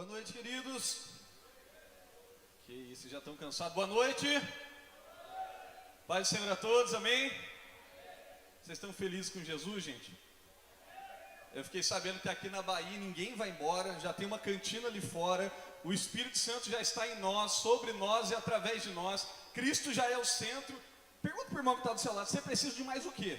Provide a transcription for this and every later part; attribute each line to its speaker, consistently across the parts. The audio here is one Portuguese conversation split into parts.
Speaker 1: Boa noite, queridos. Que isso, já estão cansados. Boa noite. Paz do Senhor a todos, amém? Vocês estão felizes com Jesus, gente? Eu fiquei sabendo que aqui na Bahia ninguém vai embora, já tem uma cantina ali fora, o Espírito Santo já está em nós, sobre nós e através de nós. Cristo já é o centro. Pergunta para o irmão que está do seu lado, você precisa de mais o quê?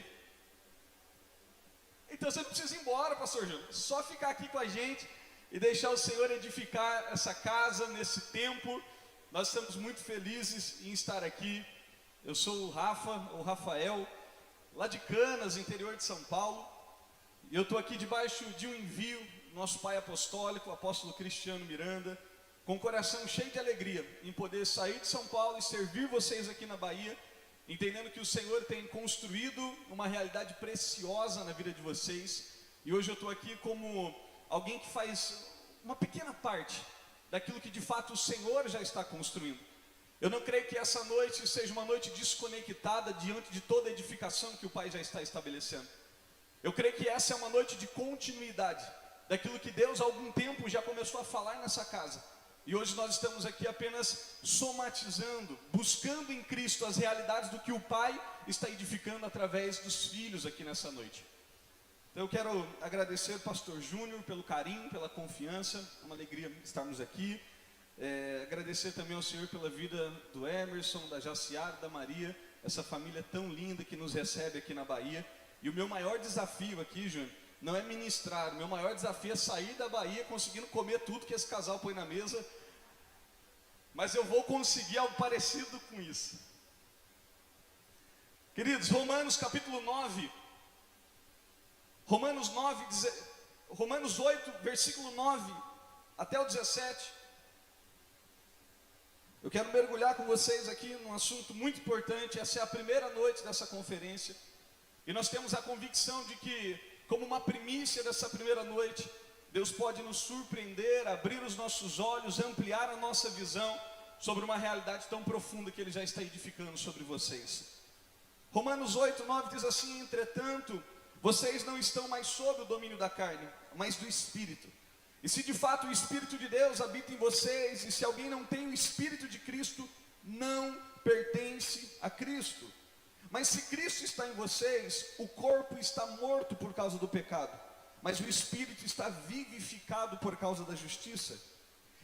Speaker 1: Então você não precisa ir embora, pastor Júnior, só ficar aqui com a gente e deixar o Senhor edificar essa casa nesse tempo. Nós estamos muito felizes em estar aqui. Eu sou o Rafael, lá de Canas, interior de São Paulo. E eu estou aqui debaixo de um envio, nosso pai apostólico, o apóstolo Cristiano Miranda, com o coração cheio de alegria em poder sair de São Paulo e servir vocês aqui na Bahia, entendendo que o Senhor tem construído uma realidade preciosa na vida de vocês. E hoje eu estou aqui como alguém que faz uma pequena parte daquilo que de fato o Senhor já está construindo. Eu não creio que essa noite seja uma noite desconectada diante de toda a edificação que o Pai já está estabelecendo. Eu creio que essa é uma noite de continuidade daquilo que Deus há algum tempo já começou a falar nessa casa. E hoje nós estamos aqui apenas somatizando, buscando em Cristo as realidades do que o Pai está edificando através dos filhos aqui nessa noite. Então eu quero agradecer ao pastor Júnior pelo carinho, pela confiança, é uma alegria estarmos aqui. Agradecer também ao Senhor pela vida do Emerson, da Jaciara, da Maria, essa família tão linda que nos recebe aqui na Bahia. E o meu maior desafio aqui, Júnior, não é ministrar, o meu maior desafio é sair da Bahia conseguindo comer tudo que esse casal põe na mesa. Mas eu vou conseguir algo parecido com isso. Queridos, Romanos capítulo 9, Romanos 8, versículo 9 até o 17. Eu quero mergulhar com vocês aqui num assunto muito importante. Essa é a primeira noite dessa conferência. E nós temos a convicção de que, como uma primícia dessa primeira noite, Deus pode nos surpreender, abrir os nossos olhos, ampliar a nossa visão sobre uma realidade tão profunda que Ele já está edificando sobre vocês. Romanos 8, 9 diz assim: entretanto, vocês não estão mais sob o domínio da carne, mas do Espírito. E se de fato o Espírito de Deus habita em vocês, e se alguém não tem o Espírito de Cristo, não pertence a Cristo. Mas se Cristo está em vocês, o corpo está morto por causa do pecado, mas o Espírito está vivificado por causa da justiça.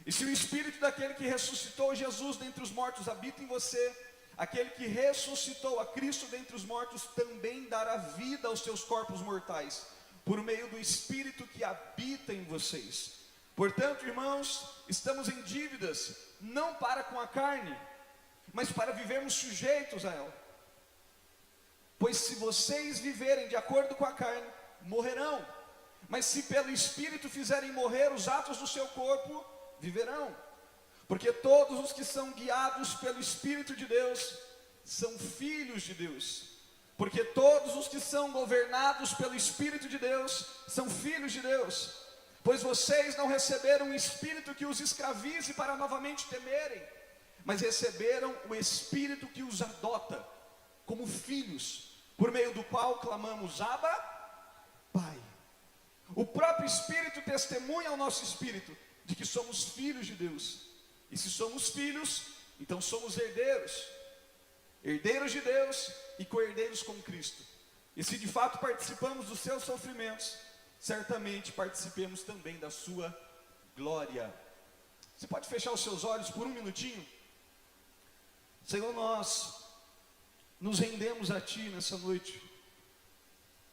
Speaker 1: E se o Espírito daquele que ressuscitou Jesus dentre os mortos habita em você, aquele que ressuscitou a Cristo dentre os mortos também dará vida aos seus corpos mortais, por meio do Espírito que habita em vocês. Portanto, irmãos, estamos em dívidas, não para com a carne, mas para vivermos sujeitos a ela. Pois se vocês viverem de acordo com a carne, morrerão. Mas se pelo Espírito fizerem morrer os atos do seu corpo, viverão. Porque todos os que são guiados pelo Espírito de Deus são filhos de Deus. Porque todos os que são governados pelo Espírito de Deus são filhos de Deus. Pois vocês não receberam um espírito que os escravize para novamente temerem, mas receberam o Espírito que os adota como filhos, por meio do qual clamamos: Abba, Pai. O próprio Espírito testemunha ao nosso espírito de que somos filhos de Deus. E se somos filhos, então somos herdeiros, herdeiros de Deus e co-herdeiros com Cristo. E se de fato participamos dos seus sofrimentos, certamente participemos também da sua glória. Você pode fechar os seus olhos por um minutinho? Senhor, nós nos rendemos a Ti nessa noite,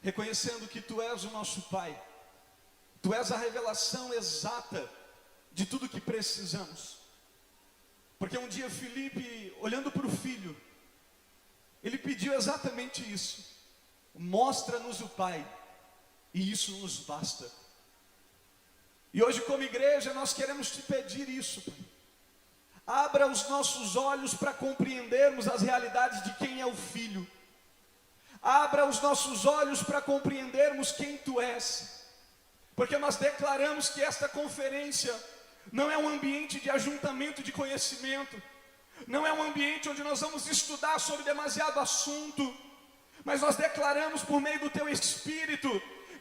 Speaker 1: reconhecendo que Tu és o nosso Pai. Tu és a revelação exata de tudo que precisamos. Porque um dia Filipe, olhando para o filho, ele pediu exatamente isso: mostra-nos o Pai, e isso nos basta. E hoje, como igreja, nós queremos Te pedir isso, Pai. Abra os nossos olhos para compreendermos as realidades de quem é o Filho. Abra os nossos olhos para compreendermos quem Tu és. Porque nós declaramos que esta conferência não é um ambiente de ajuntamento de conhecimento, não é um ambiente onde nós vamos estudar sobre demasiado assunto, mas nós declaramos por meio do Teu Espírito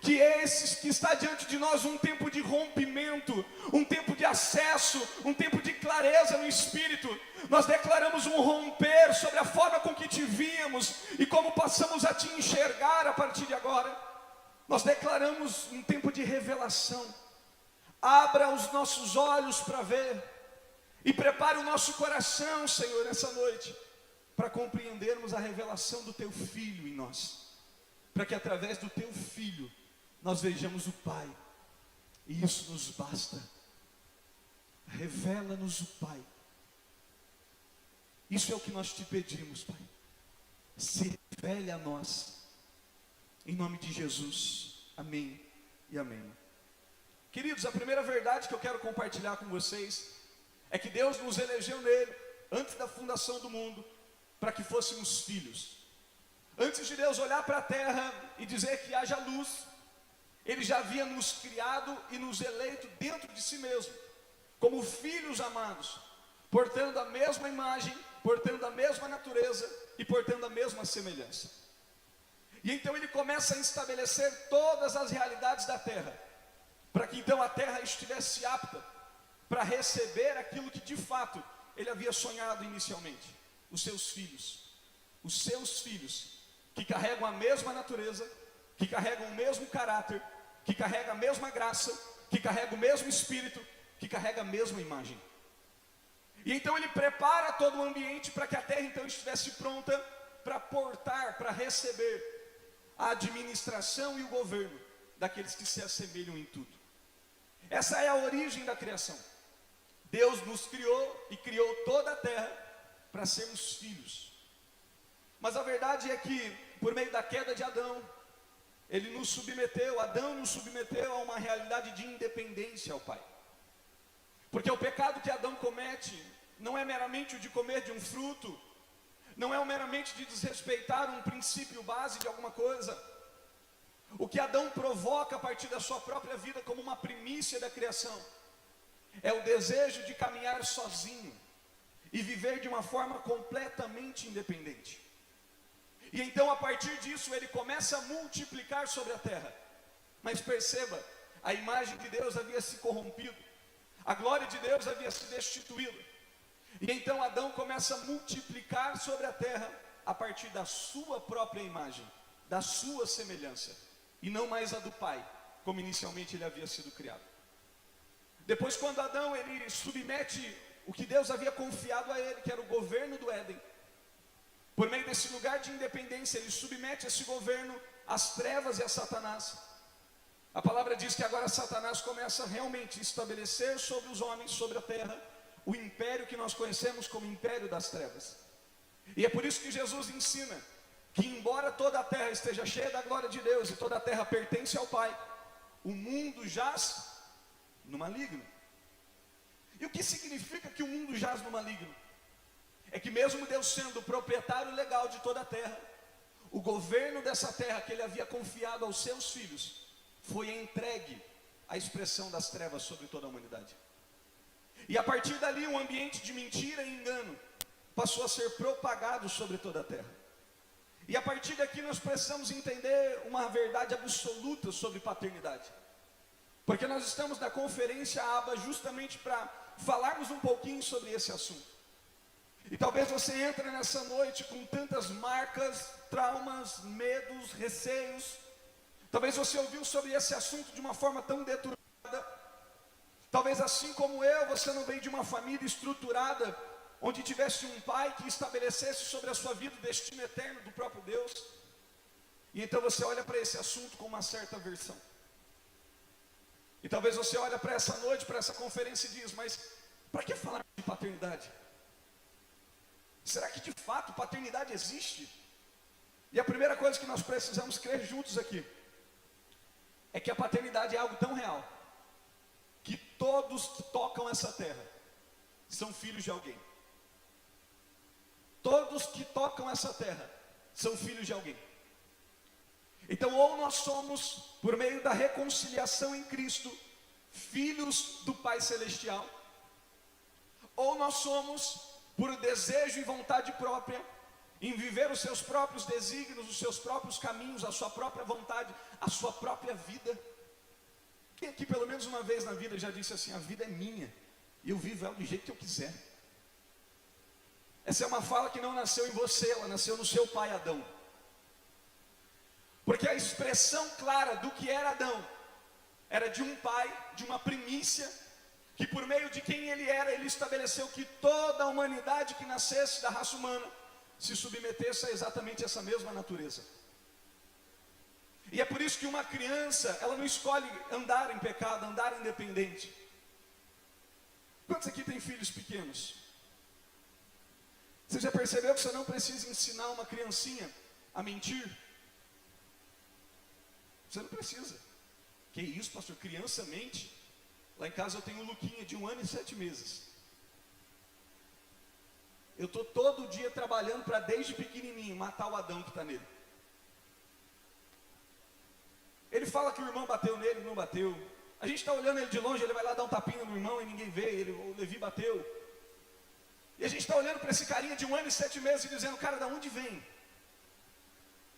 Speaker 1: que está diante de nós um tempo de rompimento, um tempo de acesso, um tempo de clareza no Espírito. Nós declaramos um romper sobre a forma com que te víamos e como passamos a te enxergar a partir de agora. Nós declaramos um tempo de revelação. Abra os nossos olhos para ver e prepare o nosso coração, Senhor, nessa noite, para compreendermos a revelação do Teu Filho em nós, para que através do Teu Filho nós vejamos o Pai, e isso nos basta. Revela-nos o Pai. Isso é o que nós te pedimos, Pai. Se revele a nós, em nome de Jesus. Amém e amém. Queridos, a primeira verdade que eu quero compartilhar com vocês é que Deus nos elegeu nele, antes da fundação do mundo, para que fôssemos filhos. Antes de Deus olhar para a terra e dizer que haja luz, Ele já havia nos criado e nos eleito dentro de si mesmo, como filhos amados, portando a mesma imagem, portando a mesma natureza e portando a mesma semelhança. E então Ele começa a estabelecer todas as realidades da terra, para que então a terra estivesse apta para receber aquilo que de fato Ele havia sonhado inicialmente. Os seus filhos, que carregam a mesma natureza, que carregam o mesmo caráter, que carregam a mesma graça, que carregam o mesmo espírito, que carregam a mesma imagem. E então Ele prepara todo o ambiente para que a terra então estivesse pronta para portar, para receber a administração e o governo daqueles que se assemelham em tudo. Essa é a origem da criação. Deus nos criou e criou toda a terra para sermos filhos. Mas a verdade é que, por meio da queda de Adão, Adão nos submeteu a uma realidade de independência ao Pai. Porque o pecado que Adão comete não é meramente o de comer de um fruto, não é meramente de desrespeitar um princípio base de alguma coisa. O que Adão provoca a partir da sua própria vida como uma primícia da criação é o desejo de caminhar sozinho e viver de uma forma completamente independente. E então a partir disso ele começa a multiplicar sobre a terra. Mas perceba, a imagem de Deus havia se corrompido, a glória de Deus havia se destituído. E então Adão começa a multiplicar sobre a terra a partir da sua própria imagem, da sua semelhança, e não mais a do Pai, como inicialmente ele havia sido criado. Depois, quando Adão ele submete o que Deus havia confiado a ele, que era o governo do Éden, por meio desse lugar de independência, ele submete esse governo às trevas e a Satanás. A palavra diz que agora Satanás começa realmente a estabelecer sobre os homens, sobre a terra, o império que nós conhecemos como império das trevas. E é por isso que Jesus ensina que embora toda a terra esteja cheia da glória de Deus e toda a terra pertence ao Pai, o mundo jaz no maligno. E o que significa que o mundo jaz no maligno? É que mesmo Deus sendo o proprietário legal de toda a terra, o governo dessa terra que Ele havia confiado aos seus filhos, foi entregue à expressão das trevas sobre toda a humanidade. E a partir dali um ambiente de mentira e engano passou a ser propagado sobre toda a terra. E a partir daqui nós precisamos entender uma verdade absoluta sobre paternidade. Porque nós estamos na conferência ABA justamente para falarmos um pouquinho sobre esse assunto. E talvez você entre nessa noite com tantas marcas, traumas, medos, receios. Talvez você ouviu sobre esse assunto de uma forma tão deturpada. Talvez assim como eu, você não veio de uma família estruturada, onde tivesse um pai que estabelecesse sobre a sua vida o destino eterno do próprio Deus. E então você olha para esse assunto com uma certa aversão. E talvez você olhe para essa noite, para essa conferência e diz, mas para que falar de paternidade? Será que de fato paternidade existe? E a primeira coisa que nós precisamos crer juntos aqui é que a paternidade é algo tão real que todos que tocam essa terra são filhos de alguém. Todos que tocam essa terra são filhos de alguém. Então, ou nós somos, por meio da reconciliação em Cristo, filhos do Pai Celestial, ou nós somos, por desejo e vontade própria, em viver os seus próprios desígnios, os seus próprios caminhos, a sua própria vontade, a sua própria vida. Quem aqui pelo menos uma vez na vida já disse assim, a vida é minha, e eu vivo ela do jeito que eu quiser. Essa é uma fala que não nasceu em você, ela nasceu no seu pai Adão. Porque a expressão clara do que era Adão era de um pai, de uma primícia, que por meio de quem ele era, ele estabeleceu que toda a humanidade que nascesse da raça humana se submetesse a exatamente essa mesma natureza. E é por isso que uma criança, ela não escolhe andar em pecado, andar independente. Quantos aqui tem filhos pequenos? Você já percebeu que você não precisa ensinar uma criancinha a mentir? Você não precisa. Que isso, pastor? Criança mente? Lá em casa eu tenho um Luquinha de 1 ano e 7 meses. Eu estou todo dia trabalhando para desde pequenininho matar o Adão que está nele. Ele fala que o irmão bateu nele, não bateu. A gente está olhando ele de longe, ele vai lá dar um tapinha no irmão e ninguém vê, o Levi bateu. E a gente está olhando para esse carinha de 1 ano e 7 meses e dizendo, cara, da onde vem?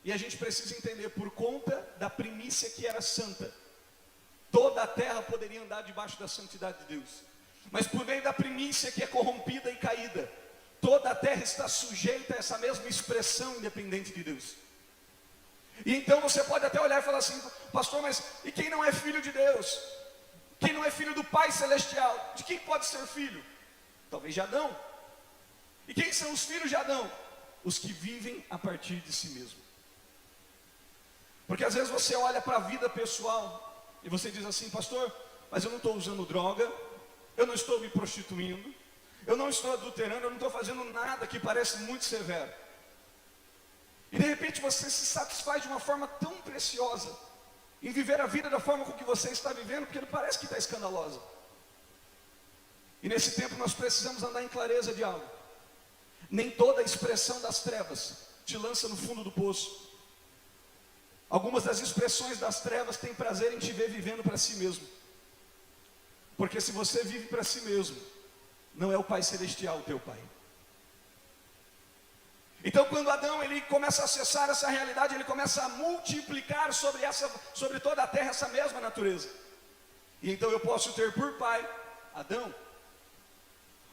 Speaker 1: E a gente precisa entender, por conta da primícia que era santa, toda a terra poderia andar debaixo da santidade de Deus. Mas por meio da primícia que é corrompida e caída, toda a terra está sujeita a essa mesma expressão independente de Deus. E então você pode até olhar e falar assim, pastor, mas e quem não é filho de Deus? Quem não é filho do Pai Celestial? De quem pode ser filho? Talvez de Adão. E quem são os filhos de Adão? Os que vivem a partir de si mesmo. Porque às vezes você olha para a vida pessoal e você diz assim, pastor, mas eu não estou usando droga, eu não estou me prostituindo, eu não estou adulterando, eu não estou fazendo nada que parece muito severo. E de repente você se satisfaz de uma forma tão preciosa em viver a vida da forma com que você está vivendo, porque não parece que está escandalosa. E nesse tempo nós precisamos andar em clareza de algo. Nem toda a expressão das trevas te lança no fundo do poço. Algumas das expressões das trevas têm prazer em te ver vivendo para si mesmo. Porque se você vive para si mesmo, não é o Pai Celestial o teu Pai. Então quando Adão ele começa a acessar essa realidade, ele começa a multiplicar sobre toda a terra essa mesma natureza. E então eu posso ter por pai Adão.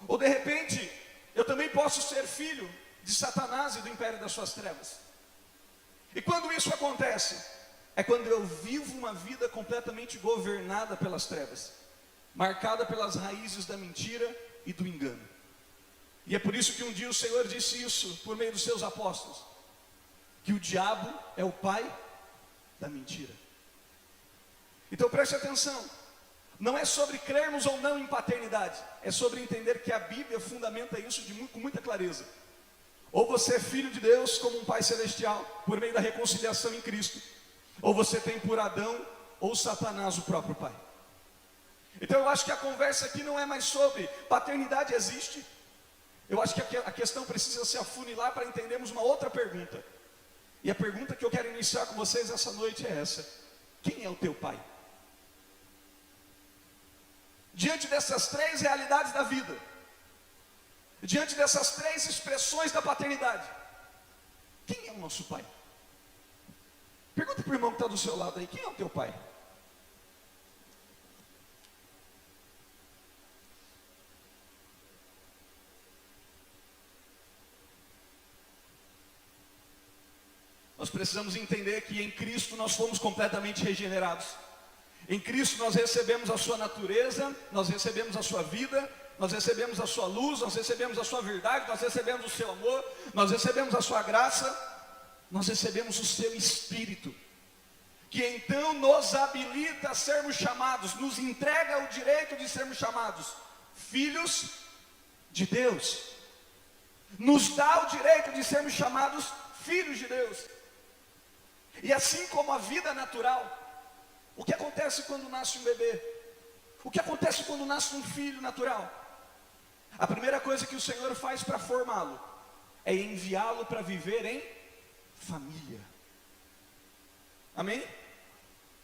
Speaker 1: Ou de repente, eu também posso ser filho de Satanás e do império das suas trevas. E quando isso acontece, é quando eu vivo uma vida completamente governada pelas trevas, marcada pelas raízes da mentira e do engano. E é por isso que um dia o Senhor disse isso por meio dos seus apóstolos, que o diabo é o pai da mentira. Então preste atenção, não é sobre crermos ou não em paternidade, é sobre entender que a Bíblia fundamenta isso com muita clareza. Ou você é filho de Deus como um Pai Celestial, por meio da reconciliação em Cristo, ou você tem por Adão ou Satanás o próprio Pai. Então eu acho que a conversa aqui não é mais sobre paternidade existe. Eu acho que a questão precisa se afunilar para entendermos uma outra pergunta. E a pergunta que eu quero iniciar com vocês essa noite é essa: quem é o teu pai? Diante dessas três realidades da vida, diante dessas três expressões da paternidade, quem é o nosso pai? Pergunta para o irmão que está do seu lado aí, quem é o teu pai? Nós precisamos entender que em Cristo nós fomos completamente regenerados. Em Cristo nós recebemos a sua natureza, nós recebemos a sua vida, nós recebemos a sua luz, nós recebemos a sua verdade, nós recebemos o seu amor, nós recebemos a sua graça, nós recebemos o seu Espírito, que então nos habilita a sermos chamados, nos entrega o direito de sermos chamados filhos de Deus, nos dá o direito de sermos chamados filhos de Deus. E assim como a vida natural, o que acontece quando nasce um bebê? O que acontece quando nasce um filho natural? A primeira coisa que o Senhor faz para formá-lo é enviá-lo para viver em família. Amém?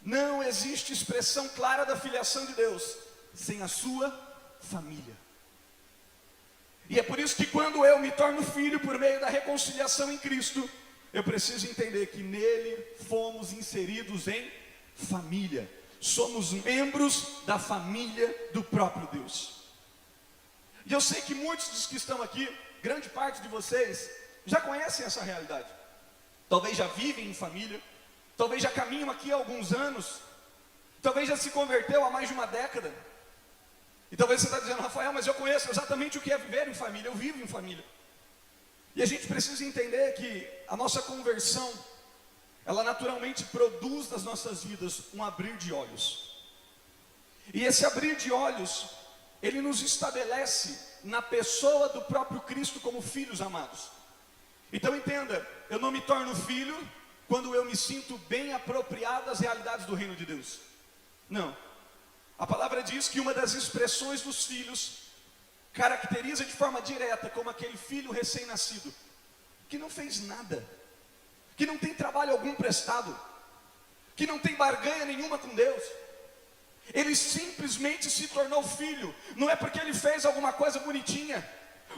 Speaker 1: Não existe expressão clara da filiação de Deus sem a sua família. E é por isso que quando eu me torno filho por meio da reconciliação em Cristo, eu preciso entender que nele fomos inseridos em família. Somos membros da família do próprio Deus. E eu sei que muitos dos que estão aqui, grande parte de vocês, já conhecem essa realidade. Talvez já vivem em família, talvez já caminham aqui há alguns anos, talvez já se converteu há mais de uma década. E talvez você está dizendo, Rafael, mas eu conheço exatamente o que é viver em família, eu vivo em família. E a gente precisa entender que a nossa conversão, ela naturalmente produz nas nossas vidas um abrir de olhos. E esse abrir de olhos, ele nos estabelece na pessoa do próprio Cristo como filhos amados. Então entenda, eu não me torno filho quando eu me sinto bem apropriado às realidades do reino de Deus. Não. A palavra diz que uma das expressões dos filhos caracteriza de forma direta como aquele filho recém-nascido, que não fez nada, que não tem trabalho algum prestado, que não tem barganha nenhuma com Deus. Ele simplesmente se tornou filho. Não é porque ele fez alguma coisa bonitinha,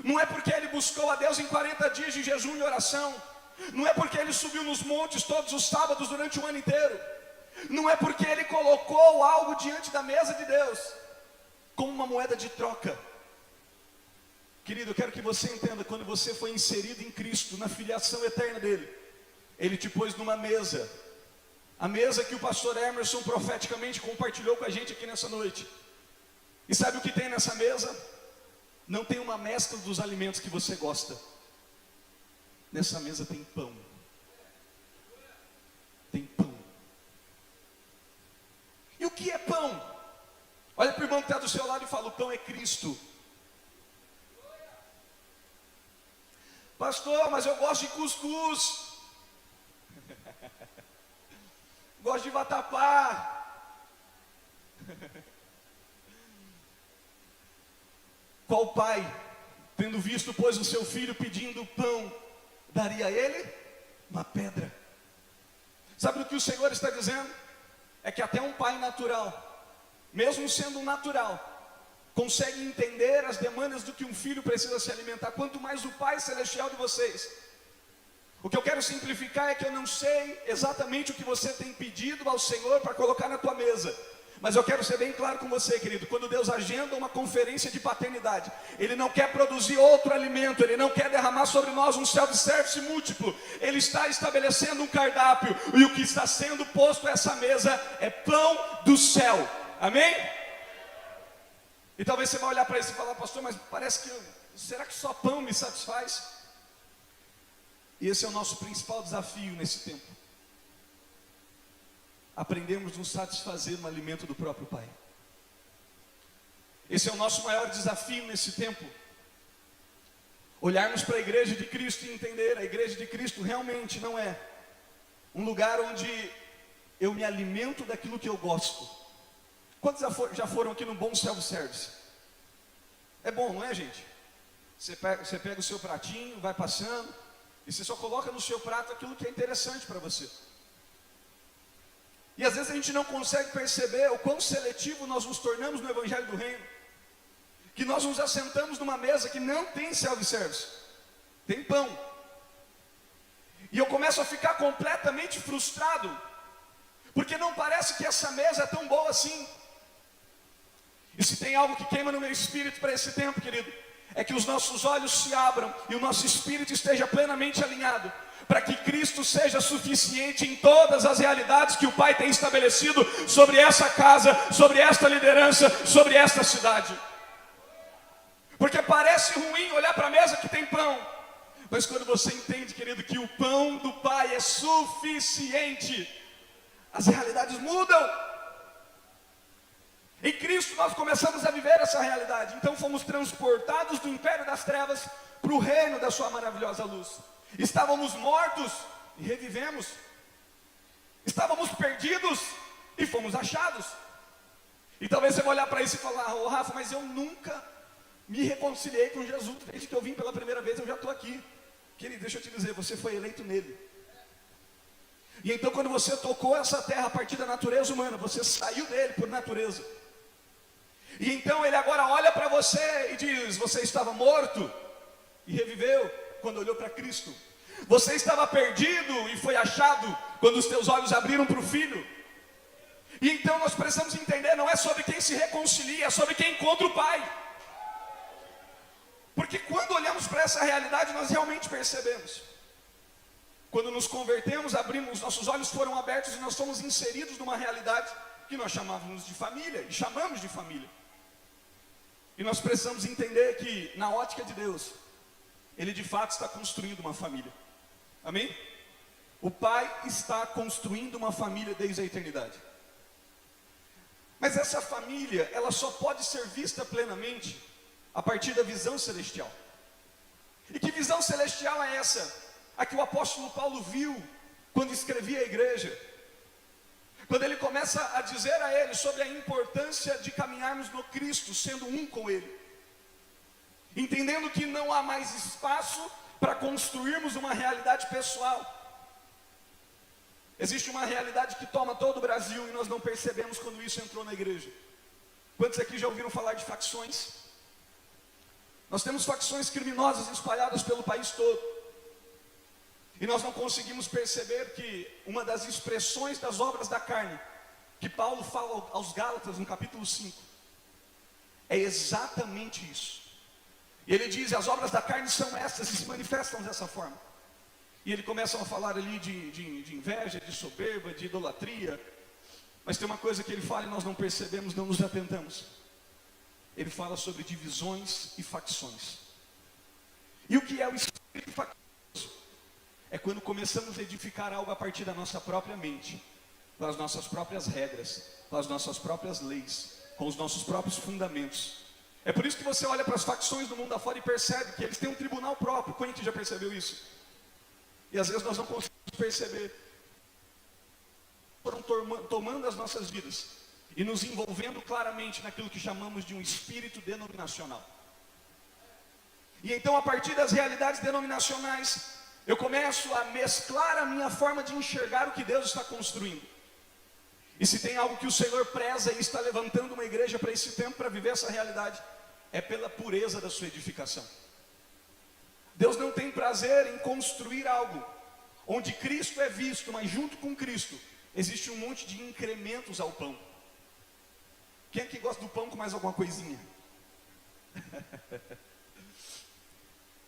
Speaker 1: não é porque ele buscou a Deus em 40 dias de jejum e oração, não é porque ele subiu nos montes todos os sábados durante o ano inteiro, não é porque ele colocou algo diante da mesa de Deus como uma moeda de troca. Querido, eu quero que você entenda, quando você foi inserido em Cristo, na filiação eterna dele, ele te pôs numa mesa, a mesa que o pastor Emerson profeticamente compartilhou com a gente aqui nessa noite. E sabe o que tem nessa mesa? Não tem uma mescla dos alimentos que você gosta. Nessa mesa tem pão. Tem pão. E o que é pão? Olha para o irmão que está do seu lado e fala, o pão é Cristo. Pastor, mas eu gosto de cuscuz. Gosto de vatapá. Qual pai, tendo visto, pois, o seu filho pedindo pão, daria a ele uma pedra? Sabe o que o Senhor está dizendo? É que até um pai natural, mesmo sendo natural, consegue entender as demandas do que um filho precisa se alimentar, quanto mais o Pai Celestial de vocês. O que eu quero simplificar é que eu não sei exatamente o que você tem pedido ao Senhor para colocar na tua mesa, mas eu quero ser bem claro com você, querido. Quando Deus agenda uma conferência de paternidade, Ele não quer produzir outro alimento, Ele não quer derramar sobre nós um self-service múltiplo. Ele está estabelecendo um cardápio, e o que está sendo posto a essa mesa é pão do céu. Amém? E talvez você vai olhar para isso e falar, pastor, mas parece que, será que só pão me satisfaz? E esse é o nosso principal desafio nesse tempo. Aprendemos a nos satisfazer no alimento do próprio Pai. Esse é o nosso maior desafio nesse tempo. Olharmos para a igreja de Cristo e entender, a igreja de Cristo realmente não é um lugar onde eu me alimento daquilo que eu gosto. Quantos já foram aqui no bom self-service? É bom, não é, gente? Você pega o seu pratinho, vai passando, e você só coloca no seu prato aquilo que é interessante para você. E às vezes a gente não consegue perceber o quão seletivo nós nos tornamos no Evangelho do Reino, que nós nos assentamos numa mesa que não tem self-service, tem pão. E eu começo a ficar completamente frustrado, porque não parece que essa mesa é tão boa assim. E se tem algo que queima no meu espírito para esse tempo, querido, é que os nossos olhos se abram e o nosso espírito esteja plenamente alinhado, para que Cristo seja suficiente em todas as realidades que o Pai tem estabelecido sobre essa casa, sobre esta liderança, sobre esta cidade. Porque parece ruim olhar para a mesa que tem pão, mas quando você entende, querido, que o pão do Pai é suficiente, as realidades mudam. Em Cristo nós começamos a viver essa realidade. Então fomos transportados do império das trevas para o reino da sua maravilhosa luz. Estávamos mortos e revivemos. Estávamos perdidos e fomos achados. E talvez você vai olhar para isso e falar, ô Rafa, mas eu nunca me reconciliei com Jesus. Desde que eu vim pela primeira vez eu já estou aqui. Querido, deixa eu te dizer, você foi eleito nele. E então quando você tocou essa terra a partir da natureza humana, você saiu dele por natureza. E então ele agora olha para você e diz, você estava morto e reviveu quando olhou para Cristo. Você estava perdido e foi achado quando os teus olhos abriram para o Filho. E então nós precisamos entender, não é sobre quem se reconcilia, é sobre quem encontra o Pai. olhamos para essa realidade, nós realmente percebemos. Quando nos convertemos, abrimos, nossos olhos foram abertos e nós somos inseridos numa realidade que nós chamávamos de família, e chamamos de família. E nós precisamos entender que, na ótica de Deus, Ele de fato está construindo uma família. Amém? O Pai está construindo uma família desde a eternidade. Mas essa família, ela só pode ser vista plenamente a partir da visão celestial. E que visão celestial é essa? A que o apóstolo Paulo viu quando escrevia a igreja. Quando ele começa a dizer a ele sobre a importância de caminharmos no Cristo, sendo um com Ele. Entendendo que não há mais espaço para construirmos uma realidade pessoal. Existe uma realidade que toma todo o Brasil e nós não percebemos quando isso entrou na igreja. Quantos aqui já ouviram falar de facções? Nós temos facções criminosas espalhadas pelo país todo. E nós não conseguimos perceber que uma das expressões das obras da carne, que Paulo fala aos Gálatas no capítulo 5, é exatamente isso. E ele diz, as obras da carne são essas, e se manifestam dessa forma. E ele começa a falar ali de inveja, de soberba, de idolatria. Mas tem uma coisa que ele fala e nós não percebemos, não nos atentamos. Ele fala sobre divisões e facções. E o que é o espírito faccionoso? É quando começamos a edificar algo a partir da nossa própria mente, com as nossas próprias regras, com as nossas próprias leis, com os nossos próprios fundamentos. É por isso que você olha para as facções do mundo afora e percebe que eles têm um tribunal próprio. Quem que já percebeu isso? E às vezes nós não conseguimos perceber. Foram tomando as nossas vidas e nos envolvendo claramente naquilo que chamamos de um espírito denominacional. E então, a partir das realidades denominacionais, eu começo a mesclar a minha forma de enxergar o que Deus está construindo. E se tem algo que o Senhor preza e está levantando uma igreja para esse tempo, para viver essa realidade, é pela pureza da sua edificação. Deus não tem prazer em construir algo onde Cristo é visto, mas junto com Cristo existe um monte de incrementos ao pão. Quem é que gosta do pão com mais alguma coisinha?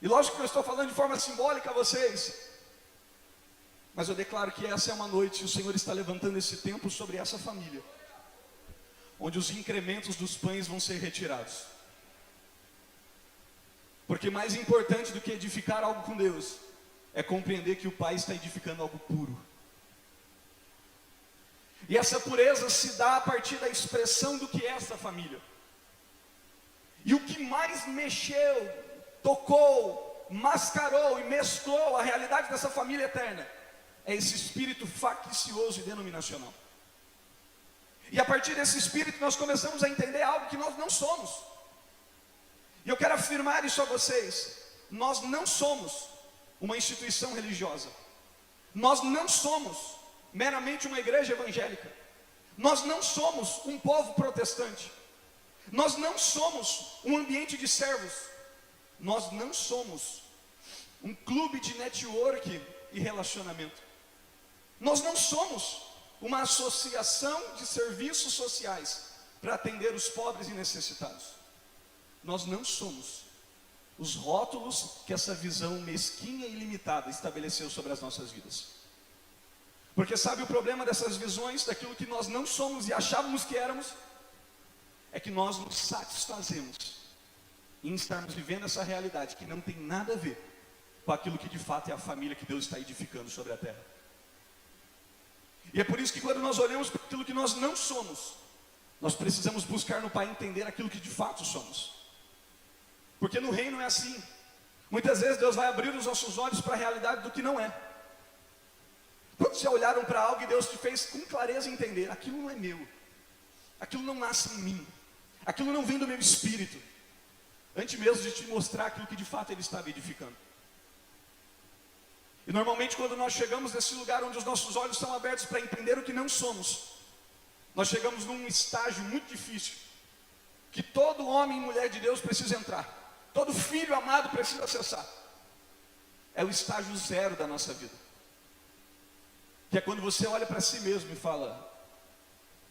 Speaker 1: E lógico que eu estou falando de forma simbólica a vocês, mas eu declaro que essa é uma noite e o Senhor está levantando esse tempo sobre essa família, onde os incrementos dos pães vão ser retirados. Porque mais importante do que edificar algo com Deus é compreender que o Pai está edificando algo puro. E essa pureza se dá a partir da expressão do que é essa família. E o que mais mexeu, tocou, mascarou e mesclou a realidade dessa família eterna é esse espírito faccioso e denominacional. E a partir desse espírito nós começamos a entender algo que nós não somos. E eu quero afirmar isso a vocês. Nós não somos uma instituição religiosa. Nós não somos meramente uma igreja evangélica. Nós não somos um povo protestante. Nós não somos um ambiente de servos. Nós não somos um clube de network e relacionamento. Nós não somos uma associação de serviços sociais para atender os pobres e necessitados. Nós não somos os rótulos que essa visão mesquinha e limitada estabeleceu sobre as nossas vidas. Porque sabe o problema dessas visões, daquilo que nós não somos e achávamos que éramos? É que nós nos satisfazemos em estarmos vivendo essa realidade que não tem nada a ver com aquilo que de fato é a família que Deus está edificando sobre a terra. E é por isso que quando nós olhamos para aquilo que nós não somos, nós precisamos buscar no Pai entender aquilo que de fato somos. Porque no reino é assim. Muitas vezes Deus vai abrir os nossos olhos para a realidade do que não é. Quando já olharam para algo e Deus te fez com clareza entender, aquilo não é meu, aquilo não nasce em mim, aquilo não vem do meu espírito, antes mesmo de te mostrar aquilo que de fato Ele estava edificando. E normalmente quando nós chegamos nesse lugar onde os nossos olhos são abertos para entender o que não somos, nós chegamos num estágio muito difícil, que todo homem e mulher de Deus precisa entrar, todo filho amado precisa acessar. É o estágio zero da nossa vida, que é quando você olha para si mesmo e fala: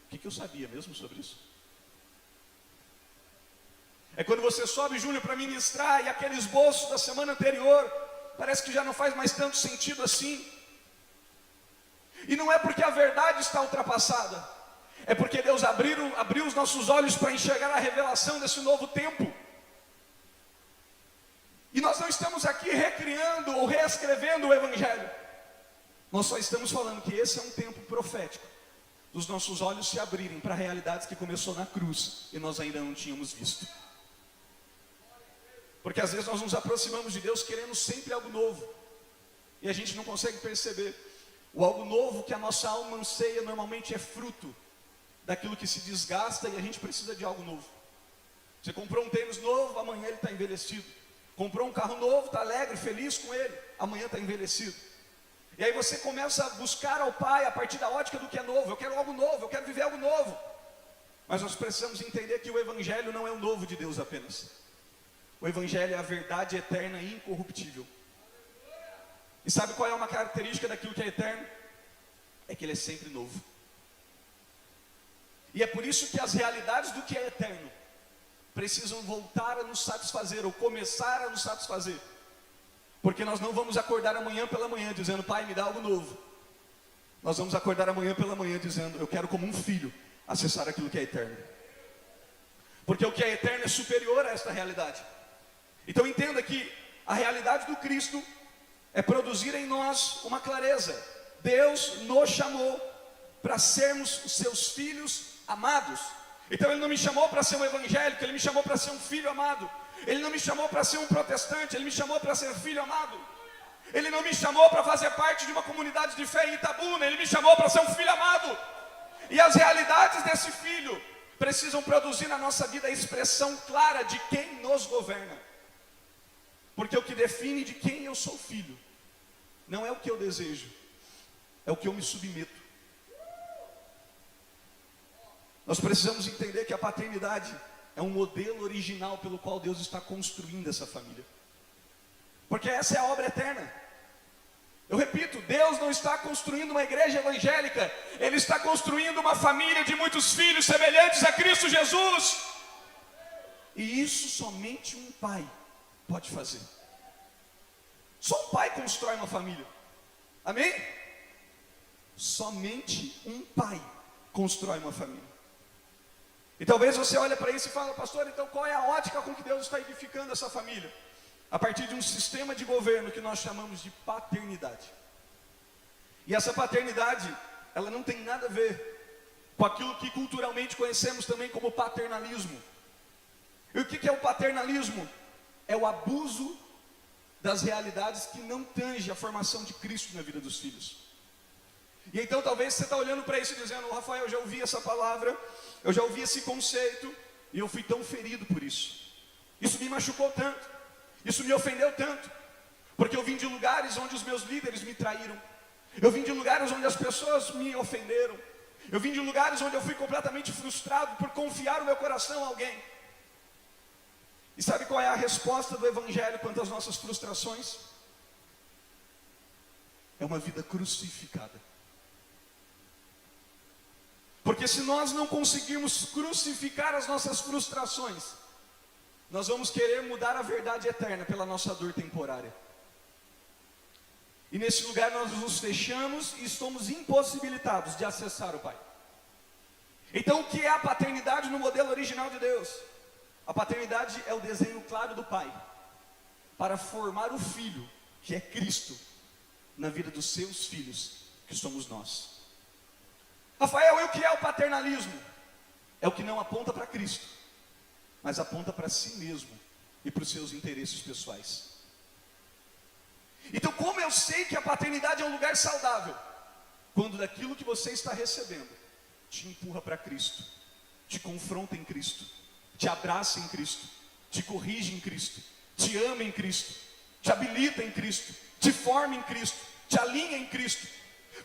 Speaker 1: o que eu sabia mesmo sobre isso? É quando você sobe, Júnior, para ministrar e aquele esboço da semana anterior parece que já não faz mais tanto sentido assim. E não é porque a verdade está ultrapassada, é porque Deus abriu os nossos olhos para enxergar a revelação desse novo tempo. E nós não estamos aqui recriando ou reescrevendo o Evangelho. Nós só estamos falando que esse é um tempo profético, dos nossos olhos se abrirem para realidades que começou na cruz e nós ainda não tínhamos visto. Porque às vezes nós nos aproximamos de Deus querendo sempre algo novo, e a gente não consegue perceber. O algo novo que a nossa alma anseia normalmente é fruto daquilo que se desgasta, e a gente precisa de algo novo. Você comprou um tênis novo, amanhã ele está envelhecido. Comprou um carro novo, está alegre, feliz com ele, amanhã está envelhecido. E aí você começa a buscar ao Pai a partir da ótica do que é novo. Eu quero algo novo, eu quero viver algo novo. Mas nós precisamos entender que o Evangelho não é o novo de Deus apenas. O Evangelho é a verdade eterna e incorruptível. E sabe qual é uma característica daquilo que é eterno? É que ele é sempre novo. E é por isso que as realidades do que é eterno precisam voltar a nos satisfazer, ou começar a nos satisfazer. Porque nós não vamos acordar amanhã pela manhã dizendo: Pai, me dá algo novo. Nós vamos acordar amanhã pela manhã dizendo: eu quero, como um filho, acessar aquilo que é eterno. Porque o que é eterno é superior a esta realidade. Então entenda que a realidade do Cristo é produzir em nós uma clareza. Deus nos chamou para sermos os seus filhos amados. Então Ele não me chamou para ser um evangélico, Ele me chamou para ser um filho amado. Ele não me chamou para ser um protestante, Ele me chamou para ser filho amado. Ele não me chamou para fazer parte de uma comunidade de fé em Itabuna, Ele me chamou para ser um filho amado. E as realidades desse filho precisam produzir na nossa vida a expressão clara de quem nos governa. Porque o que define de quem eu sou filho não é o que eu desejo, é o que eu me submeto. Nós precisamos entender que a paternidade é um modelo original pelo qual Deus está construindo essa família. Porque essa é a obra eterna. Eu repito, Deus não está construindo uma igreja evangélica, Ele está construindo uma família de muitos filhos semelhantes a Cristo Jesus. E isso somente um pai pode fazer. Só um pai constrói uma família. Amém? Somente um pai constrói uma família. E talvez você olhe para isso e fale: pastor, então qual é a ótica com que Deus está edificando essa família? A partir de um sistema de governo que nós chamamos de paternidade. E essa paternidade, ela não tem nada a ver com aquilo que culturalmente conhecemos também como paternalismo. E o que é o paternalismo? É o abuso das realidades que não tange a formação de Cristo na vida dos filhos. E então talvez você está olhando para isso e dizendo: Rafael, eu já ouvi essa palavra, eu já ouvi esse conceito, e eu fui tão ferido por isso. Isso me machucou tanto, isso me ofendeu tanto, porque eu vim de lugares onde os meus líderes me traíram. Eu vim de lugares onde as pessoas me ofenderam. Eu vim de lugares onde eu fui completamente frustrado por confiar o meu coração a alguém. E sabe qual é a resposta do Evangelho quanto às nossas frustrações? É uma vida crucificada. Porque se nós não conseguirmos crucificar as nossas frustrações, nós vamos querer mudar a verdade eterna pela nossa dor temporária. E nesse lugar nós nos fechamos e estamos impossibilitados de acessar o Pai. Então o que é a paternidade no modelo original de Deus? A paternidade é o desenho claro do Pai para formar o Filho, que é Cristo, na vida dos seus filhos, que somos nós. Rafael, e o que é o paternalismo? É o que não aponta para Cristo, mas aponta para si mesmo e para os seus interesses pessoais. Então, como eu sei que a paternidade é um lugar saudável? Quando daquilo que você está recebendo te empurra para Cristo, te confronta em Cristo, te abraça em Cristo, te corrige em Cristo, te ama em Cristo, te habilita em Cristo, te forma em Cristo, te alinha em Cristo.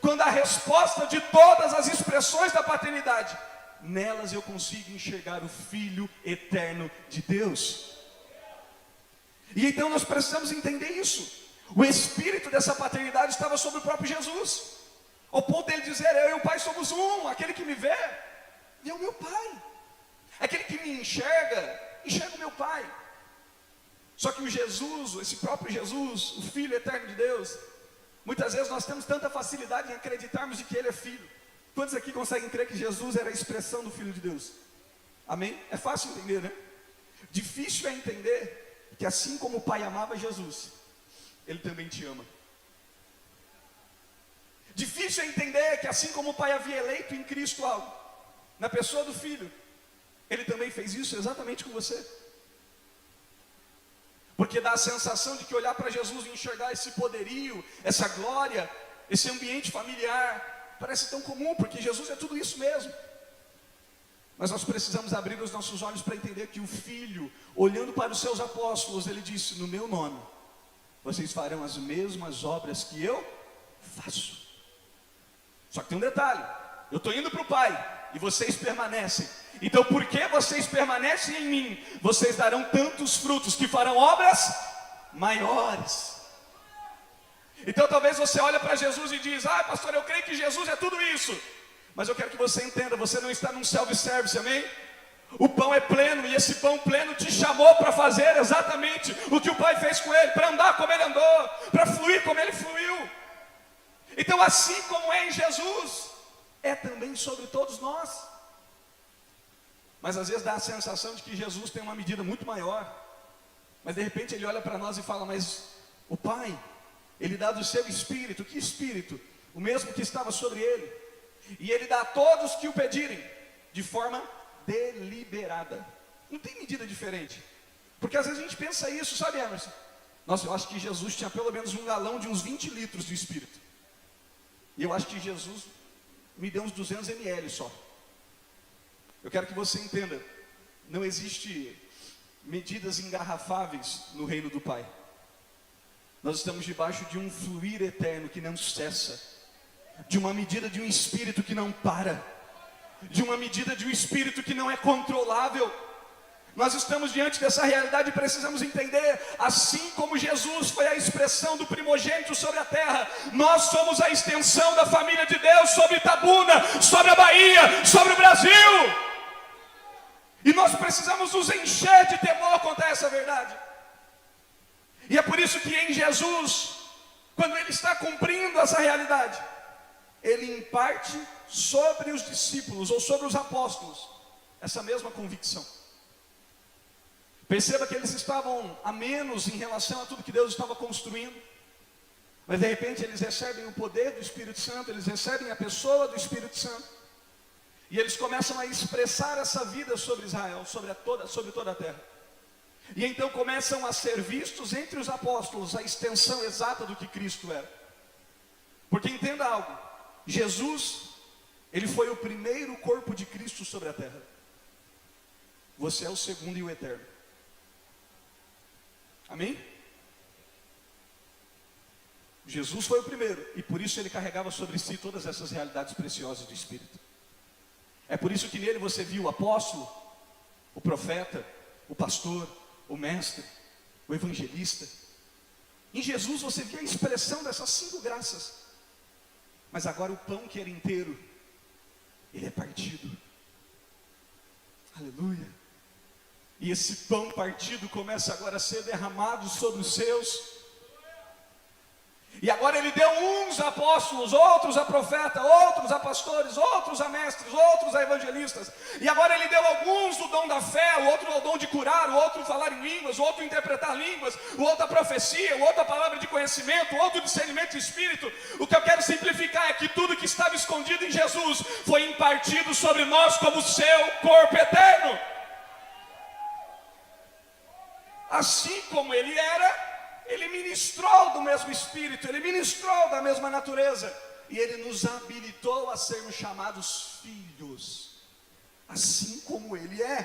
Speaker 1: Quando a resposta de todas as expressões da paternidade, nelas eu consigo enxergar o Filho eterno de Deus. E então nós precisamos entender isso. O espírito dessa paternidade estava sobre o próprio Jesus, ao ponto dele dizer: eu e o Pai somos um. Aquele que me vê, é o meu Pai. Aquele que me enxerga, enxergo meu Pai. Só que o Jesus, esse próprio Jesus, o Filho eterno de Deus, muitas vezes nós temos tanta facilidade em acreditarmos de que Ele é Filho. Quantos aqui conseguem crer que Jesus era a expressão do Filho de Deus? Amém? É fácil entender, né? Difícil é entender que assim como o Pai amava Jesus, Ele também te ama. Difícil é entender que assim como o Pai havia eleito em Cristo algo, na pessoa do Filho, Ele também fez isso exatamente com você. Porque dá a sensação de que olhar para Jesus e enxergar esse poderio, essa glória, esse ambiente familiar, parece tão comum, porque Jesus é tudo isso mesmo. Mas nós precisamos abrir os nossos olhos para entender que o Filho, olhando para os seus apóstolos, Ele disse: no meu nome, vocês farão as mesmas obras que eu faço. Só que tem um detalhe: eu estou indo para o Pai, e vocês permanecem. Então, porque vocês permanecem em mim, vocês darão tantos frutos que farão obras maiores. Então talvez você olhe para Jesus e diz: ah, pastor, eu creio que Jesus é tudo isso. Mas eu quero que você entenda, você não está num self-service, amém? O pão é pleno, e esse pão pleno te chamou para fazer exatamente o que o Pai fez com ele, para andar como ele andou, para fluir como ele fluiu. Então, assim como é em Jesus, é também sobre todos nós. Mas às vezes dá a sensação de que Jesus tem uma medida muito maior. Mas de repente Ele olha para nós e fala: mas o Pai, Ele dá do seu Espírito. Que Espírito? O mesmo que estava sobre Ele. E Ele dá a todos que o pedirem, de forma deliberada. Não tem medida diferente. Porque às vezes a gente pensa isso, sabe, Emerson? Nossa, eu acho que Jesus tinha pelo menos um galão de uns 20 litros de Espírito. E eu acho que Jesus me deu uns 200 ml só. Eu quero que você entenda, não existe medidas engarrafáveis no reino do Pai. Nós estamos debaixo de um fluir eterno que não cessa, de uma medida de um Espírito que não para, de uma medida de um Espírito que não é controlável. Nós estamos diante dessa realidade e precisamos entender: assim como Jesus foi a expressão do primogênito sobre a terra, nós somos a extensão da família de Deus sobre Itabuna, sobre a Bahia, sobre o Brasil. E nós precisamos nos encher de temor contra essa verdade. E é por isso que em Jesus, quando Ele está cumprindo essa realidade, Ele imparte sobre os discípulos, ou sobre os apóstolos, essa mesma convicção. Perceba que eles estavam a menos em relação a tudo que Deus estava construindo. Mas de repente eles recebem o poder do Espírito Santo, eles recebem a pessoa do Espírito Santo. E eles começam a expressar essa vida sobre Israel, sobre toda a terra. E então começam a ser vistos entre os apóstolos a extensão exata do que Cristo era. Porque entenda algo: Jesus, Ele foi o primeiro corpo de Cristo sobre a terra. Você é o segundo e o eterno. Amém? Jesus foi o primeiro, e por isso Ele carregava sobre si todas essas realidades preciosas do Espírito. É por isso que nele você viu o apóstolo, o profeta, o pastor, o mestre, o evangelista. Em Jesus você via a expressão dessas 5 graças. Mas agora o pão que era inteiro, ele é partido. Aleluia. E esse pão partido começa agora a ser derramado sobre os seus. E agora Ele deu uns a apóstolos, outros a profeta, outros a pastores, outros a mestres, outros a evangelistas. E agora Ele deu alguns o dom da fé, o outro o dom de curar, o outro falar em línguas, o outro interpretar línguas, o outro a profecia, o outro a palavra de conhecimento, o outro discernimento de espírito. O que eu quero simplificar é que tudo que estava escondido em Jesus foi impartido sobre nós como seu corpo eterno. Assim como Ele era, Ele ministrou do mesmo Espírito, Ele ministrou da mesma natureza, e Ele nos habilitou a sermos chamados filhos, assim como Ele é.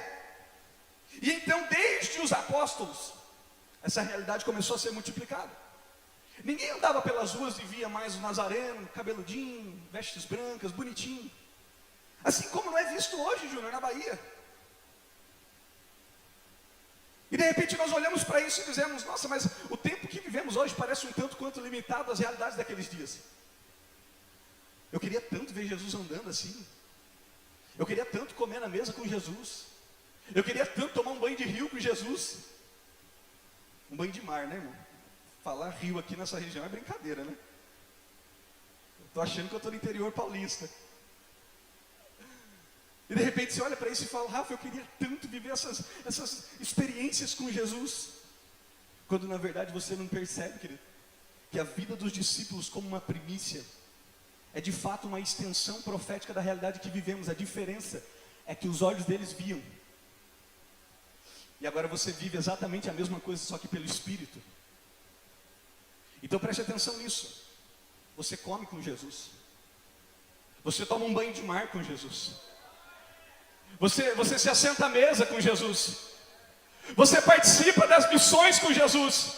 Speaker 1: E então, desde os apóstolos, essa realidade começou a ser multiplicada. Ninguém andava pelas ruas e via mais o Nazareno, cabeludinho, vestes brancas, bonitinho, assim como não é visto hoje, Júnior, na Bahia. E de repente nós olhamos para isso e dizemos: nossa, mas o tempo que vivemos hoje parece um tanto quanto limitado às realidades daqueles dias. Eu queria tanto ver Jesus andando assim. Eu queria tanto comer na mesa com Jesus. Eu queria tanto tomar um banho de rio com Jesus. Um banho de mar, né, irmão? Falar rio aqui nessa região é brincadeira, né? Estou achando que eu estou no interior paulista. E de repente você olha para isso e fala: Rafa, eu queria tanto viver essas experiências com Jesus. Quando na verdade você não percebe, querido, que a vida dos discípulos como uma primícia é de fato uma extensão profética da realidade que vivemos. A diferença é que os olhos deles viam. E agora você vive exatamente a mesma coisa, só que pelo Espírito. Então preste atenção nisso. Você come com Jesus. Você toma um banho de mar com Jesus. Você se assenta à mesa com Jesus. Você participa das missões com Jesus.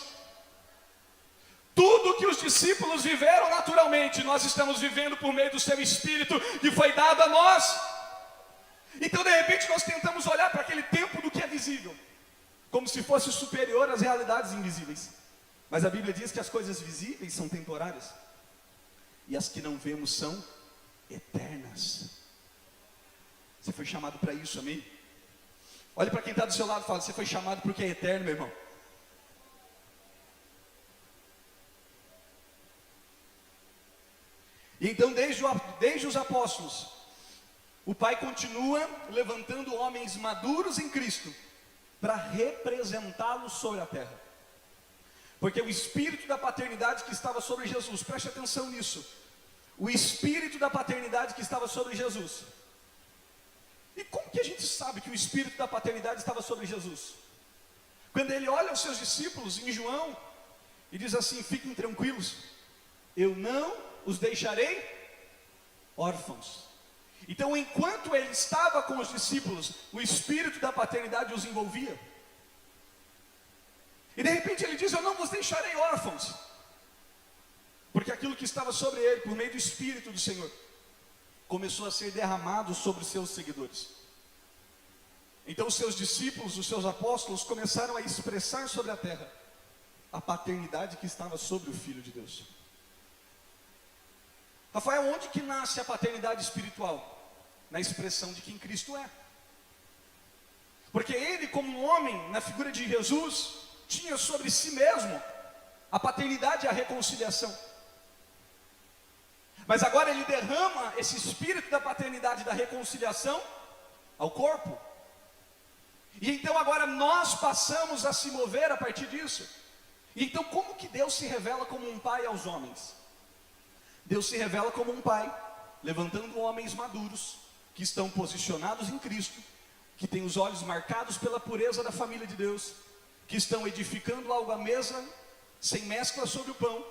Speaker 1: Tudo que os discípulos viveram naturalmente, nós estamos vivendo por meio do seu Espírito que foi dado a nós. Então de repente nós tentamos olhar para aquele tempo do que é visível, como se fosse superior às realidades invisíveis. Mas a Bíblia diz que as coisas visíveis são temporárias, e as que não vemos são eternas. Você foi chamado para isso, amém? Olhe para quem está do seu lado e fala: você foi chamado porque é eterno, meu irmão. E então desde os apóstolos, o Pai continua levantando homens maduros em Cristo, para representá-los sobre a terra. Porque o Espírito da paternidade que estava sobre Jesus, preste atenção nisso, o Espírito da paternidade que estava sobre Jesus. E como que a gente sabe que o Espírito da paternidade estava sobre Jesus? Quando ele olha os seus discípulos em João, e diz assim: fiquem tranquilos, eu não os deixarei órfãos. Então enquanto ele estava com os discípulos, o Espírito da paternidade os envolvia. E de repente ele diz: eu não vos deixarei órfãos. Porque aquilo que estava sobre ele, por meio do Espírito do Senhor, começou a ser derramado sobre os seus seguidores. Então os seus discípulos, os seus apóstolos, começaram a expressar sobre a terra a paternidade que estava sobre o Filho de Deus. Rafael, onde que nasce a paternidade espiritual? Na expressão de quem Cristo é. Porque ele, como um homem, na figura de Jesus, tinha sobre si mesmo a paternidade e a reconciliação. Mas agora ele derrama esse espírito da paternidade e da reconciliação ao corpo. E então agora nós passamos a se mover a partir disso. E então como que Deus se revela como um pai aos homens? Deus se revela como um pai, levantando homens maduros, que estão posicionados em Cristo, que têm os olhos marcados pela pureza da família de Deus, que estão edificando algo à mesa, sem mescla sobre o pão,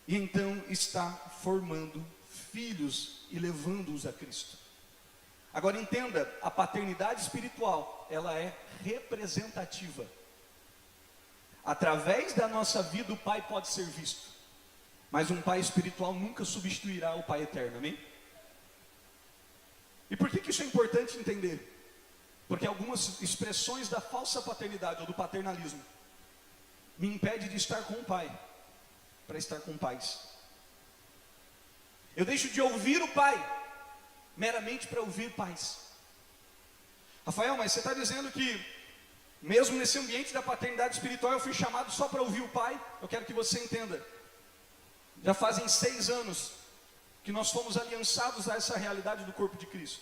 Speaker 1: e então está formando filhos e levando-os a Cristo. Agora entenda, a paternidade espiritual, ela é representativa. Através da nossa vida o Pai pode ser visto, mas um pai espiritual nunca substituirá o Pai eterno, amém? E por que isso é importante entender? Porque algumas expressões da falsa paternidade ou do paternalismo me impedem de estar com o Pai, para estar com pais. Eu deixo de ouvir o Pai, meramente para ouvir pais. Rafael, mas você está dizendo que mesmo nesse ambiente da paternidade espiritual eu fui chamado só para ouvir o Pai? Eu quero que você entenda. Já fazem 6 anos que nós fomos aliançados a essa realidade do corpo de Cristo.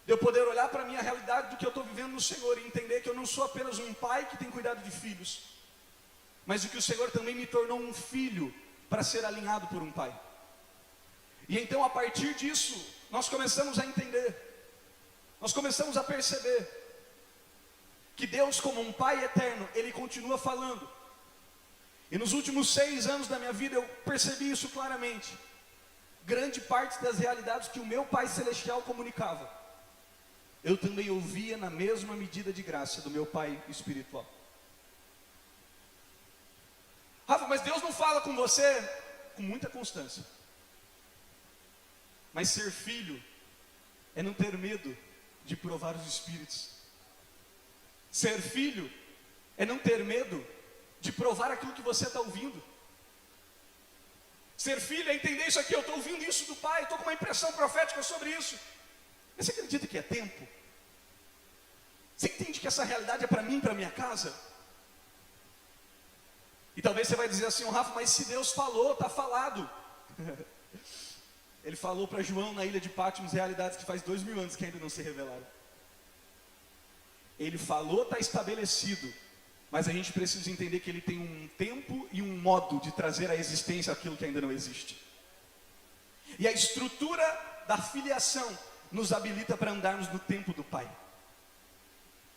Speaker 1: De eu poder olhar para a minha realidade do que eu estou vivendo no Senhor e entender que eu não sou apenas um pai que tem cuidado de filhos, mas de que o Senhor também me tornou um filho para ser alinhado por um pai. E então a partir disso, nós começamos a entender, nós começamos a perceber que Deus, como um pai eterno, Ele continua falando. E nos últimos 6 anos da minha vida eu percebi isso claramente. Grande parte das realidades que o meu Pai Celestial comunicava, eu também ouvia na mesma medida de graça do meu Pai espiritual. Rafa, mas Deus não fala com você? Com muita constância. Mas ser filho é não ter medo de provar os espíritos. Ser filho é não ter medo de provar aquilo que você está ouvindo. Ser filho é entender isso aqui, eu estou ouvindo isso do Pai, estou com uma impressão profética sobre isso. Você acredita que é tempo? Você entende que essa realidade é para mim, para minha casa? E talvez você vai dizer assim, Rafa, mas se Deus falou, está falado. Ele falou para João na ilha de Patmos realidades que faz 2000 anos que ainda não se revelaram. Ele falou, está estabelecido. Mas a gente precisa entender que ele tem um tempo e um modo de trazer à existência aquilo que ainda não existe. E a estrutura da filiação nos habilita para andarmos no tempo do Pai.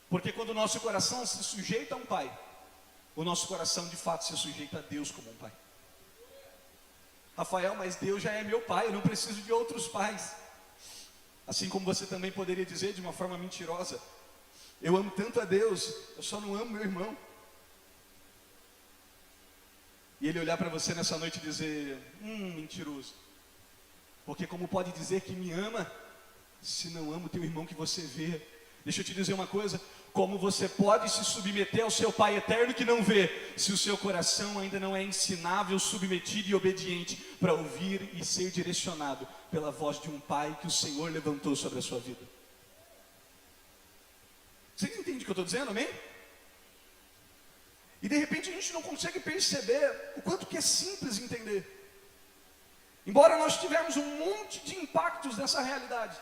Speaker 1: Porque quando o nosso coração se sujeita a um Pai, o nosso coração de fato se sujeita a Deus como um Pai. Rafael, mas Deus já é meu Pai, eu não preciso de outros pais. Assim como você também poderia dizer de uma forma mentirosa, eu amo tanto a Deus, eu só não amo meu irmão. E ele olhar para você nessa noite e dizer, mentiroso. Porque como pode dizer que me ama, se não ama o teu irmão que você vê? Deixa eu te dizer uma coisa, como você pode se submeter ao seu Pai eterno que não vê, se o seu coração ainda não é ensinável, submetido e obediente para ouvir e ser direcionado pela voz de um Pai que o Senhor levantou sobre a sua vida? Vocês entendem o que eu estou dizendo, amém? E de repente a gente não consegue perceber o quanto que é simples entender. Embora nós tivermos um monte de impactos nessa realidade.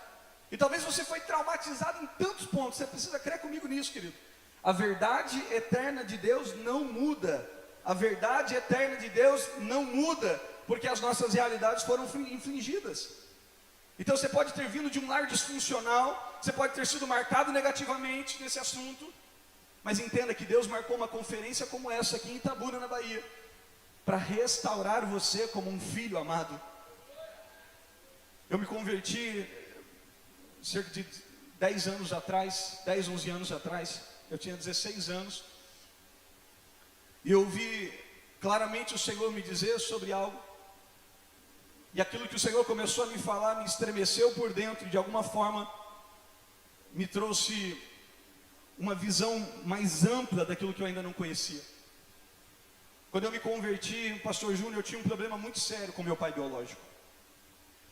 Speaker 1: E talvez você foi traumatizado em tantos pontos. Você precisa crer comigo nisso, querido. A verdade eterna de Deus não muda. A verdade eterna de Deus não muda, porque as nossas realidades foram infligidas. Então você pode ter vindo de um lar disfuncional, você pode ter sido marcado negativamente nesse assunto, mas entenda que Deus marcou uma conferência como essa aqui em Itabuna, na Bahia, para restaurar você como um filho amado. Eu me converti cerca de 10 anos atrás, 10, 11 anos atrás, eu tinha 16 anos, e eu ouvi claramente o Senhor me dizer sobre algo, e aquilo que o Senhor começou a me falar, me estremeceu por dentro, e de alguma forma, me trouxe uma visão mais ampla daquilo que eu ainda não conhecia. Quando eu me converti, o pastor Júnior, eu tinha um problema muito sério com meu pai biológico,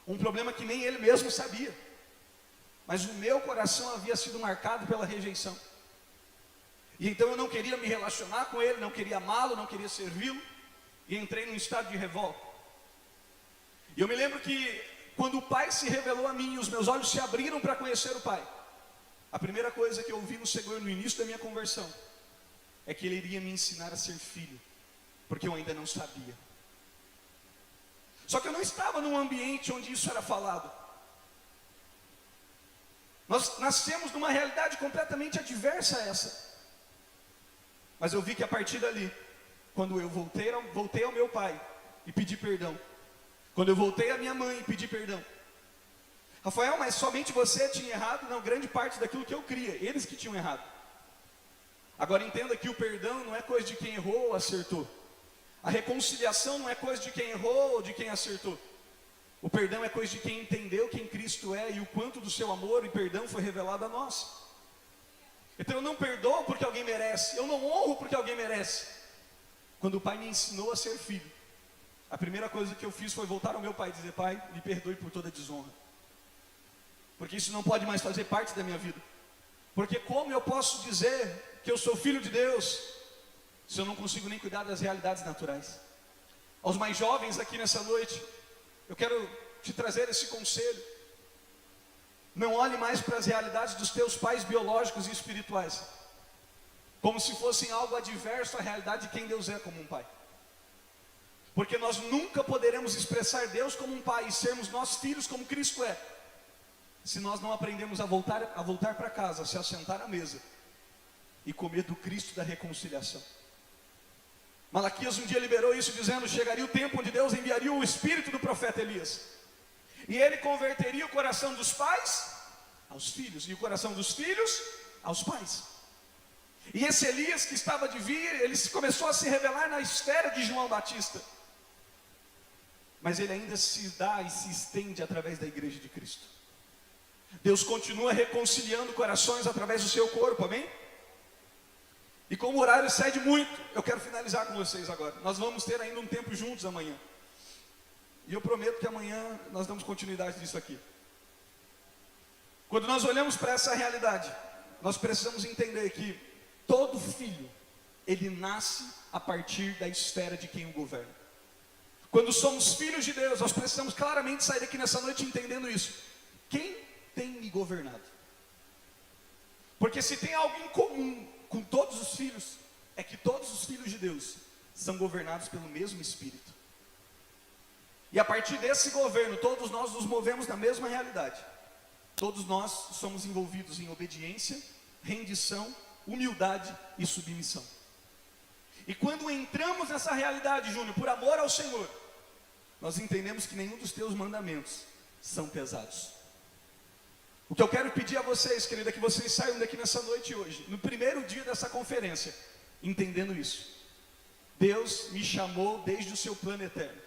Speaker 1: um problema que nem ele mesmo sabia. Mas o meu coração havia sido marcado pela rejeição. E então eu não queria me relacionar com ele, não queria amá-lo, não queria servi-lo. E entrei num estado de revolta. E eu me lembro que quando o Pai se revelou a mim e os meus olhos se abriram para conhecer o Pai, a primeira coisa que eu ouvi no Senhor no início da minha conversão é que Ele iria me ensinar a ser filho, porque eu ainda não sabia. Só que eu não estava num ambiente onde isso era falado. Nós nascemos numa realidade completamente adversa a essa. Mas eu vi que a partir dali, quando eu voltei ao meu pai e pedi perdão, quando eu voltei à minha mãe e pedi perdão, Rafael, mas somente você tinha errado? Não, grande parte daquilo que eu cria, eles que tinham errado. Agora entenda que o perdão não é coisa de quem errou ou acertou. A reconciliação não é coisa de quem errou ou de quem acertou. O perdão é coisa de quem entendeu quem Cristo é e o quanto do seu amor e perdão foi revelado a nós. Então eu não perdoo porque alguém merece, eu não honro porque alguém merece. Quando o Pai me ensinou a ser filho, a primeira coisa que eu fiz foi voltar ao meu Pai e dizer, Pai, me perdoe por toda desonra. Porque isso não pode mais fazer parte da minha vida. Porque como eu posso dizer que eu sou filho de Deus, se eu não consigo nem cuidar das realidades naturais? Aos mais jovens aqui nessa noite, eu quero te trazer esse conselho. Não olhe mais para as realidades dos teus pais biológicos e espirituais como se fossem algo adverso à realidade de quem Deus é como um pai. Porque nós nunca poderemos expressar Deus como um pai e sermos nós filhos como Cristo é, se nós não aprendemos a voltar para casa, a se assentar à mesa e comer do Cristo da reconciliação. Malaquias um dia liberou isso dizendo, chegaria o tempo onde Deus enviaria o espírito do profeta Elias, e ele converteria o coração dos pais aos filhos, e o coração dos filhos aos pais. E esse Elias que estava de vir, ele começou a se revelar na esfera de João Batista, mas ele ainda se dá e se estende através da igreja de Cristo. Deus continua reconciliando corações através do seu corpo, amém? E como o horário cede muito, eu quero finalizar com vocês agora. Nós vamos ter ainda um tempo juntos amanhã. E eu prometo que amanhã nós damos continuidade nisso aqui. Quando nós olhamos para essa realidade, nós precisamos entender que todo filho, ele nasce a partir da esfera de quem o governa. Quando somos filhos de Deus, nós precisamos claramente sair daqui nessa noite entendendo isso. Quem tem me governado? Porque se tem algo em comum com todos os filhos, é que todos os filhos de Deus são governados pelo mesmo Espírito. E a partir desse governo, todos nós nos movemos na mesma realidade. Todos nós somos envolvidos em obediência, rendição, humildade e submissão. E quando entramos nessa realidade, Júnior, por amor ao Senhor, nós entendemos que nenhum dos teus mandamentos são pesados. O que eu quero pedir a vocês, querida, é que vocês saiam daqui nessa noite hoje, no primeiro dia dessa conferência, entendendo isso. Deus me chamou desde o seu plano eterno.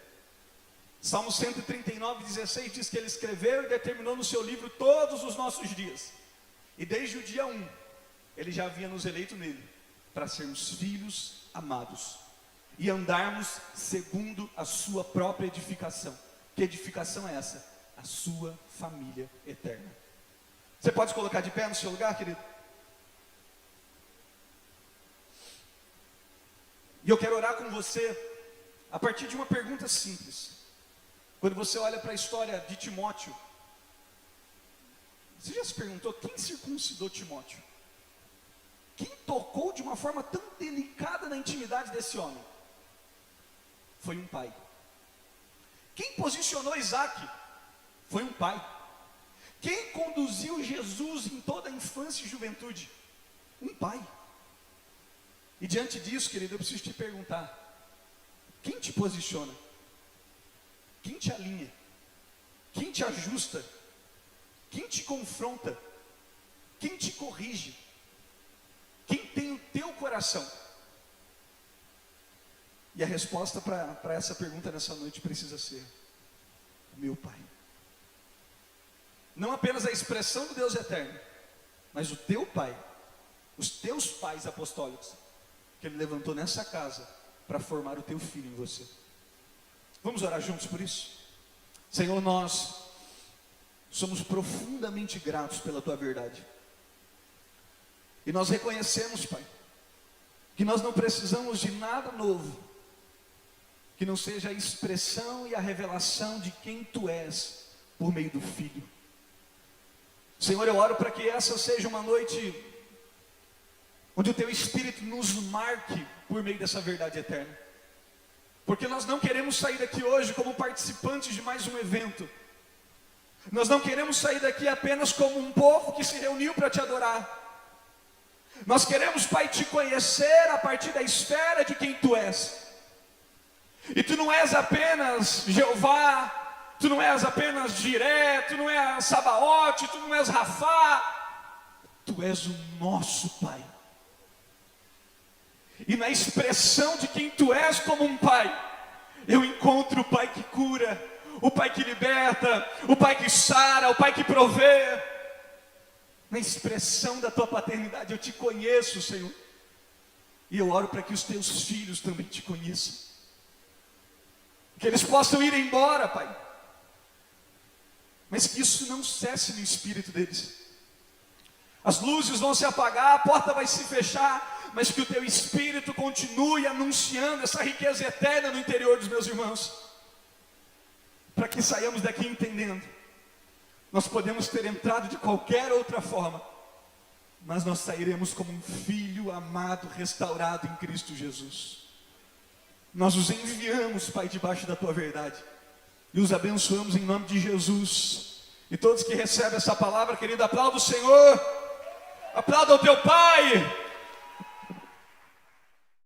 Speaker 1: Salmo 139, 16 diz que Ele escreveu e determinou no seu livro todos os nossos dias. E desde o dia 1, Ele já havia nos eleito nele, para sermos filhos amados e andarmos segundo a sua própria edificação. Que edificação é essa? A sua família eterna. Você pode colocar de pé no seu lugar, querido? E eu quero orar com você a partir de uma pergunta simples. Quando você olha para a história de Timóteo, você já se perguntou quem circuncidou Timóteo? Quem tocou de uma forma tão delicada na intimidade desse homem? Foi um pai. Quem posicionou Isaac? Foi um pai. Quem conduziu Jesus em toda a infância e juventude? Um pai. E diante disso, querido, eu preciso te perguntar: quem te posiciona? Quem te alinha? Quem te ajusta? Quem te confronta? Quem te corrige? Quem tem o teu coração? E a resposta para essa pergunta nessa noite precisa ser: meu Pai. Não apenas a expressão do Deus eterno, mas o teu Pai, os teus pais apostólicos, que Ele levantou nessa casa para formar o teu filho em você. Vamos orar juntos por isso? Senhor, nós somos profundamente gratos pela tua verdade. E nós reconhecemos, Pai, que nós não precisamos de nada novo que não seja a expressão e a revelação de quem tu és por meio do Filho. Senhor, eu oro para que essa seja uma noite onde o teu Espírito nos marque por meio dessa verdade eterna. Porque nós não queremos sair daqui hoje como participantes de mais um evento. Nós não queremos sair daqui apenas como um povo que se reuniu para te adorar. Nós queremos, Pai, te conhecer a partir da esfera de quem tu és. E tu não és apenas Jeová, tu não és apenas Jiré, tu não és Sabaote, tu não és Rafá. Tu és o nosso Pai. E na expressão de quem tu és como um pai, eu encontro o Pai que cura, o Pai que liberta, o Pai que sara, o Pai que provê. Na expressão da tua paternidade eu te conheço, Senhor. E eu oro para que os teus filhos também te conheçam. Que eles possam ir embora, Pai, mas que isso não cesse no espírito deles. As luzes vão se apagar, a porta vai se fechar, mas que o teu Espírito continue anunciando essa riqueza eterna no interior dos meus irmãos, para que saiamos daqui entendendo, nós podemos ter entrado de qualquer outra forma, mas nós sairemos como um filho amado, restaurado em Cristo Jesus. Nós os enviamos, Pai, debaixo da tua verdade, e os abençoamos em nome de Jesus. E todos que recebem essa palavra, querido, aplauda o Senhor, aplauda o teu Pai.